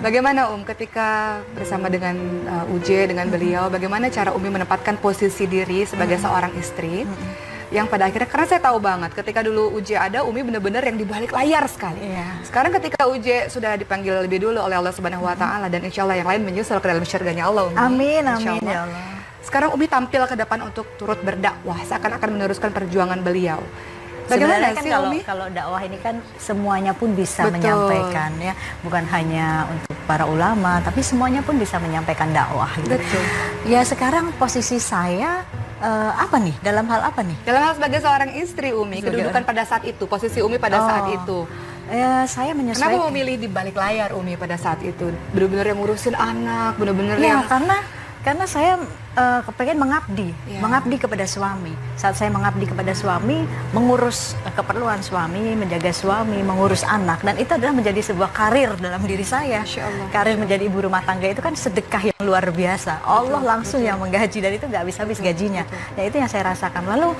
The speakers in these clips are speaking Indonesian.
Bagaimana ketika bersama dengan UJ, dengan beliau, bagaimana cara Umi menempatkan posisi diri sebagai seorang istri yang pada akhirnya, karena saya tahu banget ketika dulu UJ ada, Umi benar-benar yang di balik layar sekali. Sekarang ketika UJ sudah dipanggil lebih dulu oleh Allah Subhanahu Wa Taala, dan insya Allah yang lain menyusul ke dalam syurganya Allah, Umi. Amin, amin ya Allah. Sekarang Umi tampil ke depan untuk turut berdakwah, seakan-akan meneruskan perjuangan beliau. Bagaimana kan sih kalau dakwah ini kan semuanya pun bisa menyampaikan, ya, bukan hanya untuk para ulama, tapi semuanya pun bisa menyampaikan dakwah. Gitu. Betul. Ya sekarang posisi saya apa nih? Dalam hal apa nih? Dalam hal sebagai seorang istri, Umi, kedudukan pada saat itu, posisi Umi pada saat itu. Saya menyesuaikan. Kenapa memilih di balik layar, Umi, pada saat itu? Benar-benar yang ngurusin anak, benar-benar ya, yang... Karena saya kepengen mengabdi kepada suami. Saat saya mengabdi kepada suami, mengurus keperluan suami, menjaga suami, mengurus anak, dan itu adalah menjadi sebuah karir dalam diri saya. Karir menjadi ibu rumah tangga itu kan sedekah yang luar biasa. Allah langsung yang menggaji, dan itu nggak habis-habis gajinya. Ya itu yang saya rasakan. Lalu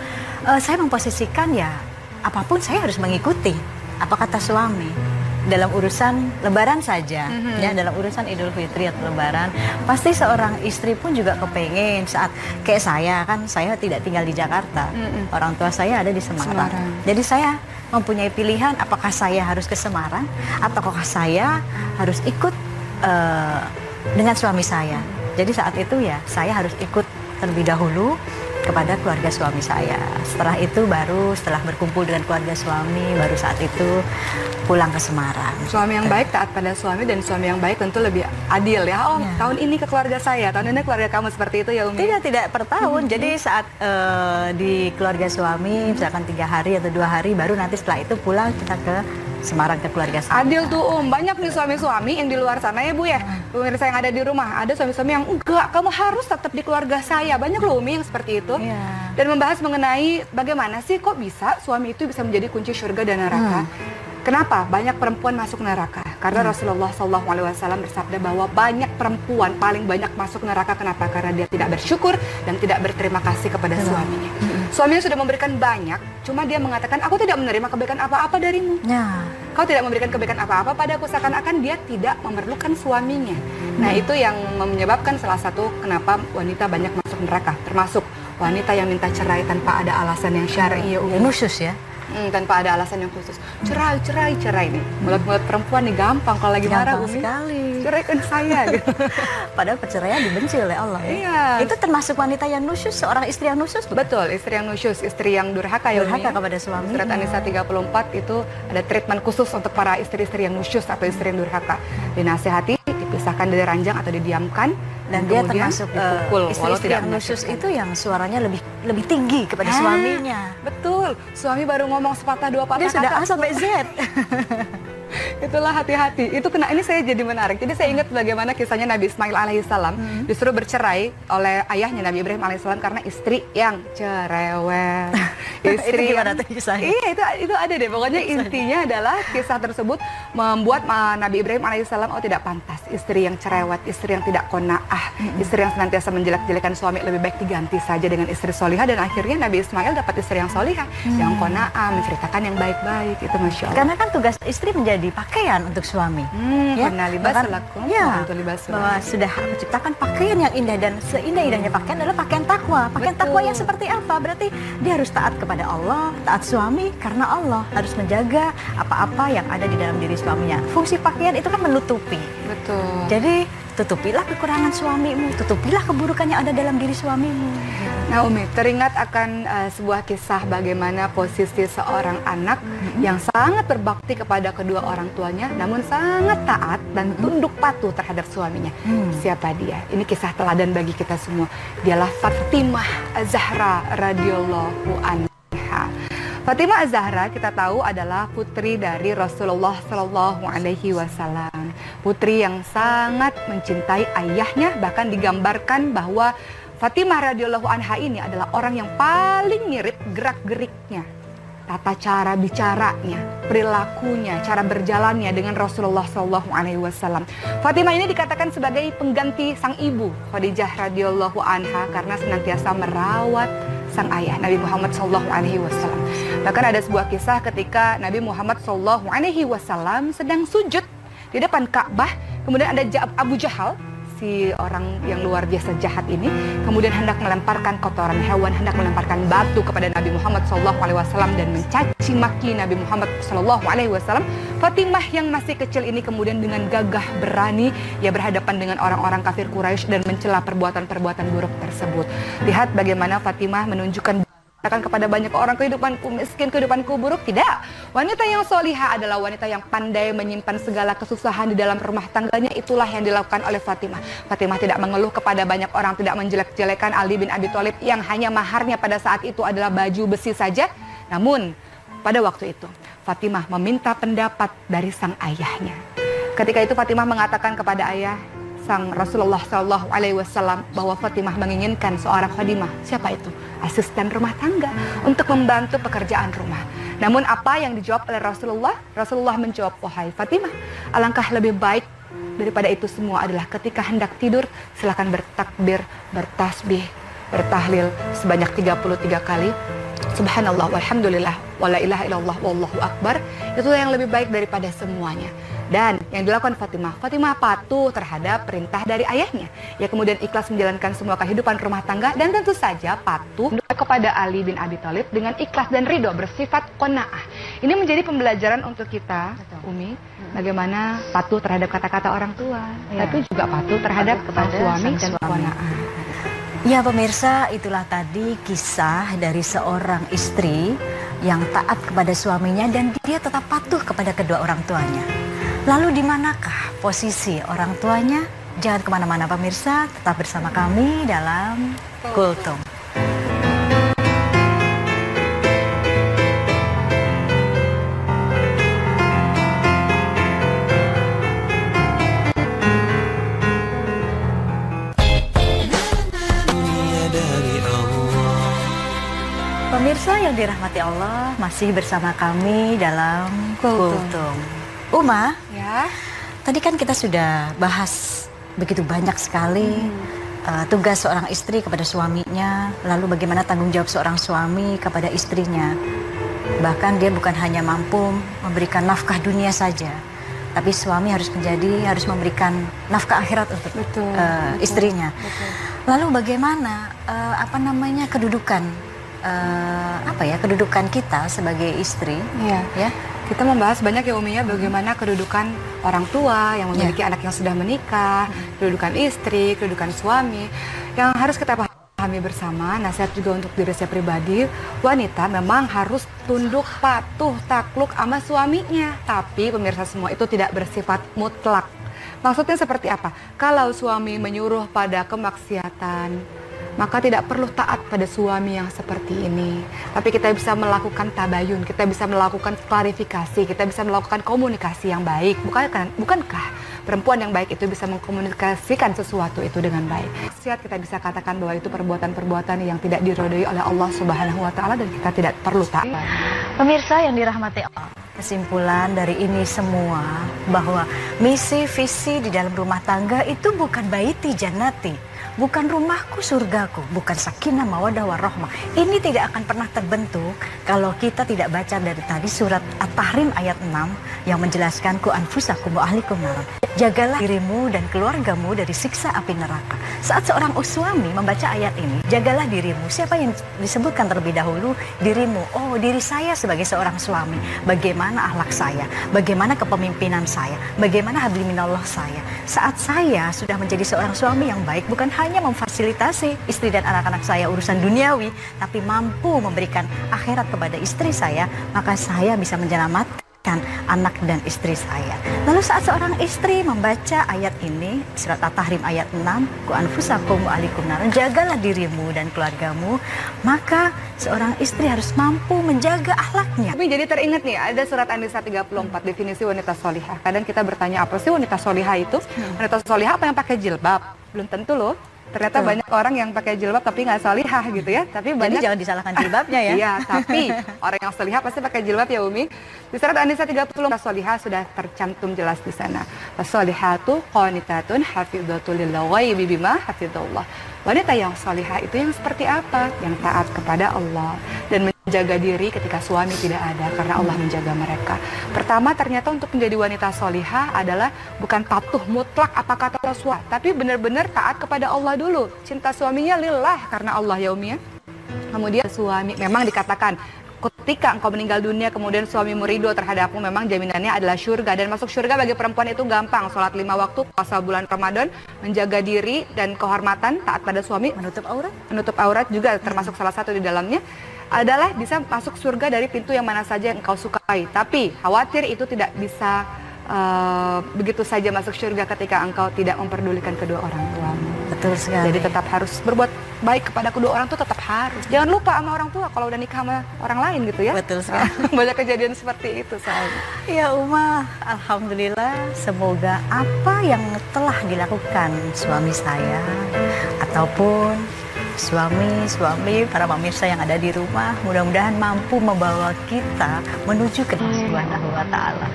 saya memposisikan, ya apapun saya harus mengikuti apa kata suami. Dalam urusan lebaran saja, ya, dalam urusan Idul Fitri atau lebaran, pasti seorang istri pun juga kepengen saat kayak saya, kan saya tidak tinggal di Jakarta, orang tua saya ada di Semarang. Jadi saya mempunyai pilihan, apakah saya harus ke Semarang ataukah saya harus ikut dengan suami saya. Jadi saat itu ya saya harus ikut terlebih dahulu kepada keluarga suami saya. Setelah itu baru setelah berkumpul dengan keluarga suami, baru saat itu pulang ke Semarang. Suami yang baik taat pada suami, dan suami yang baik tentu lebih adil, ya. Tahun ini ke keluarga saya, tahun ini keluarga kamu, seperti itu ya, Umi? Tidak per tahun. Jadi saat di keluarga suami misalkan 3 hari atau 2 hari, baru nanti setelah itu pulang kita ke Semarang ke keluarga saya. Adil tuh, banyak nih suami-suami yang di luar sana, ya Bu, ya, pemirsa yang ada di rumah, ada suami-suami yang enggak, kamu harus tetap di keluarga saya. Banyak loh, Umi, yang seperti itu. Dan membahas mengenai bagaimana sih kok bisa suami itu bisa menjadi kunci surga dan neraka. Kenapa banyak perempuan masuk neraka? Karena Rasulullah SAW bersabda bahwa banyak perempuan paling banyak masuk neraka. Kenapa? Karena dia tidak bersyukur dan tidak berterima kasih kepada suaminya. Suaminya sudah memberikan banyak, cuma dia mengatakan, aku tidak menerima kebaikan apa-apa darimu. Kau tidak memberikan kebaikan apa-apa padaku, seakan-akan dia tidak memerlukan suaminya. Nah, itu yang menyebabkan salah satu kenapa wanita banyak masuk neraka, termasuk wanita yang minta cerai tanpa ada alasan yang syar'i, nusyus, ya. Tanpa ada alasan yang khusus. Cerai nih. Mulut-mulut perempuan nih gampang kalau lagi marah, Umi. Sekali. Ceraikan saya gitu. Padahal perceraian dibenci oleh Allah. Iya. Itu termasuk wanita yang nusyus, seorang istri yang nusyus. Betul, istri yang nusyus, istri yang durhaka, ya, Umi. Durhaka kepada suami. Surat An-Nisa 34 itu ada treatment khusus untuk para istri-istri yang nusyus atau istri yang durhaka. Dinasihati, dipisahkan dari ranjang atau didiamkan, dan dia termasuk istri yang nusyus itu yang suaranya lebih tinggi kepada suaminya. Betul, suami baru ngomong sepatah dua patah dia sudah A sampai Z. Itulah, hati-hati. Itu ini saya jadi menarik. Jadi saya ingat bagaimana kisahnya Nabi Ismail alaihissalam disuruh bercerai oleh ayahnya Nabi Ibrahim alaihissalam karena istri yang cerewet. Istri itu gimana tuh kisahnya? Iya, itu ada deh. Pokoknya intinya adalah kisah tersebut membuat Nabi Ibrahim alaihissalam tidak pantas. Istri yang cerewet, istri yang tidak qanaah, istri yang senantiasa menjelek-jelekan suami, lebih baik diganti saja dengan istri solihah. Dan akhirnya Nabi Ismail dapat istri yang solihah, yang qanaah, menceritakan yang baik-baik. Itu Masya Allah. Karena kan tugas istri menjadi pakaian untuk suami. Karena libas lakum, bahwa sudah menciptakan pakaian yang indah, dan seindah-indahnya pakaian adalah pakaian takwa. Pakaian takwa yang seperti apa? Berarti dia harus taat kepada Allah, taat suami karena Allah, harus menjaga apa-apa yang ada di dalam diri suaminya. Fungsi pakaian itu kan menutupi. Betul. Jadi tutupilah kekurangan suamimu, tutupilah keburukan yang ada dalam diri suamimu. Nah, Umi, teringat akan sebuah kisah bagaimana posisi seorang anak yang sangat berbakti kepada kedua orang tuanya, namun sangat taat dan tunduk patuh terhadap suaminya. Siapa dia? Ini kisah teladan bagi kita semua. Dialah Fatimah Az-Zahra radhiyallahu anha. Fatimah Az-Zahra kita tahu adalah putri dari Rasulullah Shallallahu Alaihi Wasallam. Putri yang sangat mencintai ayahnya, bahkan digambarkan bahwa Fatimah radhiyallahu anha ini adalah orang yang paling mirip gerak-geriknya, tata cara bicaranya, perilakunya, cara berjalannya dengan Rasulullah Shallallahu Alaihi Wasallam. Fatimah ini dikatakan sebagai pengganti sang ibu Khadijah radhiyallahu anha karena senantiasa merawat sang ayah Nabi Muhammad Shallallahu Alaihi Wasallam. Bahkan ada sebuah kisah ketika Nabi Muhammad Shallallahu Alaihi Wasallam sedang sujud di depan Ka'bah. Kemudian ada Abu Jahal, si orang yang luar biasa jahat ini, kemudian hendak melemparkan kotoran hewan, hendak melemparkan batu kepada Nabi Muhammad SAW dan mencaci maki Nabi Muhammad SAW. Fatimah yang masih kecil ini kemudian dengan gagah berani ia berhadapan dengan orang-orang kafir Quraisy dan mencela perbuatan-perbuatan buruk tersebut. Lihat bagaimana Fatimah menunjukkan kepada banyak orang, kehidupanku miskin, kehidupanku buruk. Tidak. Wanita yang solihah adalah wanita yang pandai menyimpan segala kesusahan di dalam rumah tangganya. Itulah yang dilakukan oleh Fatimah. Fatimah tidak mengeluh kepada banyak orang, tidak menjelek-jelekan Ali bin Abi Thalib yang hanya maharnya pada saat itu adalah baju besi saja. Namun pada waktu itu Fatimah meminta pendapat dari sang ayahnya. Ketika itu Fatimah mengatakan kepada ayah sang Rasulullah SAW bahwa Fatimah menginginkan seorang khadimah. Siapa itu? Asisten rumah tangga untuk membantu pekerjaan rumah. Namun apa yang dijawab oleh Rasulullah? Rasulullah menjawab, wahai Fatimah, alangkah lebih baik daripada itu semua adalah ketika hendak tidur, silakan bertakbir, bertasbih, bertahlil sebanyak 33 kali. Subhanallah, walhamdulillah, wala ilaha illallah, wallahu akbar. Itulah yang lebih baik daripada semuanya. Dan yang dilakukan Fatimah, Fatimah patuh terhadap perintah dari ayahnya. Ia kemudian ikhlas menjalankan semua kehidupan rumah tangga dan tentu saja patuh kepada Ali bin Abi Thalib dengan ikhlas dan ridho, bersifat qanaah. Ini menjadi pembelajaran untuk kita, Umi, bagaimana patuh terhadap kata-kata orang tua, tapi juga patuh terhadap suami dan qanaah. Ya pemirsa, itulah tadi kisah dari seorang istri yang taat kepada suaminya dan dia tetap patuh kepada kedua orang tuanya. Lalu di manakah posisi orang tuanya? Jangan kemana-mana pemirsa, tetap bersama kami dalam Kultum. Pemirsa yang dirahmati Allah, masih bersama kami dalam Kultum. Uma, Ya. tadi kan kita sudah bahas begitu banyak sekali tugas seorang istri kepada suaminya, lalu bagaimana tanggung jawab seorang suami kepada istrinya. Bahkan dia bukan hanya mampu memberikan nafkah dunia saja, tapi suami harus memberikan nafkah akhirat untuk istrinya. Betul. Lalu bagaimana kedudukan kedudukan kita sebagai istri? Ya. Kita membahas banyak ya Umi ya, bagaimana kedudukan orang tua yang memiliki anak yang sudah menikah, kedudukan istri, kedudukan suami. Yang harus kita pahami bersama, nasihat juga untuk diri saya pribadi, wanita memang harus tunduk, patuh, takluk sama suaminya. Tapi pemirsa semua itu tidak bersifat mutlak. Maksudnya seperti apa? Kalau suami menyuruh pada kemaksiatan, maka tidak perlu taat pada suami yang seperti ini. Tapi kita bisa melakukan tabayun, kita bisa melakukan klarifikasi, kita bisa melakukan komunikasi yang baik. Bukankah perempuan yang baik itu bisa mengkomunikasikan sesuatu itu dengan baik? Kita bisa katakan bahwa itu perbuatan-perbuatan yang tidak diridhoi oleh Allah Subhanahu wa taala dan kita tidak perlu taat. Pemirsa yang dirahmati Allah, kesimpulan dari ini semua bahwa misi visi di dalam rumah tangga itu bukan baiti jannati, bukan rumahku surgaku, bukan sakinah mawaddah warahmah. Ini tidak akan pernah terbentuk kalau kita tidak baca dari tadi surat At-Tahrim ayat 6 yang menjelaskan ku anfusakum wa ahlikum naran. Jagalah dirimu dan keluargamu dari siksa api neraka. Saat seorang suami membaca ayat ini, jagalah dirimu. Siapa yang disebutkan terlebih dahulu? Dirimu. Oh, diri saya sebagai seorang suami. Bagaimana akhlak saya? Bagaimana kepemimpinan saya? Bagaimana habliminallah saya? Saat saya sudah menjadi seorang suami yang baik, bukan hanya memfasilitasi istri dan anak-anak saya urusan duniawi, tapi mampu memberikan akhirat kepada istri saya, maka saya bisa menyelamatkan anak dan istri saya. Lalu saat seorang istri membaca ayat ini, surat At-Tahrim ayat 6, ku anfusakum wa ahlikum naran, jagalah dirimu dan keluargamu, maka seorang istri harus mampu menjaga akhlaknya. Tapi jadi teringat nih, ada surat An-Nisa 34, definisi wanita solihah. Kadang kita bertanya, apa sih wanita solihah itu? Wanita solihah apa yang pakai jilbab? Belum tentu loh. Ternyata banyak orang yang pakai jilbab tapi nggak solihah gitu ya. Tapi banyak. Jadi jangan disalahkan jilbabnya ya. Iya, tapi orang yang solihah pasti pakai jilbab ya Umi. Di surat An-Nisa 30 solihah sudah tercantum jelas di sana. Solihatu qanitatun hafidhatul lil ghaibi bima hafidhallah. Wanita yang solihah itu yang seperti apa? Yang taat kepada Allah dan jaga diri ketika suami tidak ada karena Allah menjaga mereka. Pertama, ternyata untuk menjadi wanita solihah adalah bukan patuh mutlak apa kata suami, tapi benar-benar taat kepada Allah dulu. Cinta suaminya lillah karena Allah ya Umi ya. Kemudian suami memang dikatakan ketika engkau meninggal dunia kemudian suamimu ridho terhadapmu, memang jaminannya adalah surga. Dan masuk surga bagi perempuan itu gampang, sholat 5 waktu, puasa bulan Ramadan, menjaga diri dan kehormatan, taat pada suami, menutup aurat juga termasuk salah satu di dalamnya, adalah bisa masuk surga dari pintu yang mana saja yang engkau sukai. Tapi khawatir itu tidak bisa begitu saja masuk surga ketika engkau tidak memperdulikan kedua orang tuamu. Betul sekali. Jadi tetap harus berbuat baik kepada kedua orang tua, tetap harus. Jangan lupa sama orang tua kalau udah nikah sama orang lain gitu ya. Betul sekali. Banyak kejadian seperti itu soalnya. Ya Uma, alhamdulillah, semoga apa yang telah dilakukan suami saya ataupun suami para pemirsa yang ada di rumah mudah-mudahan mampu membawa kita menuju ke Allah Subhanahu wa taala.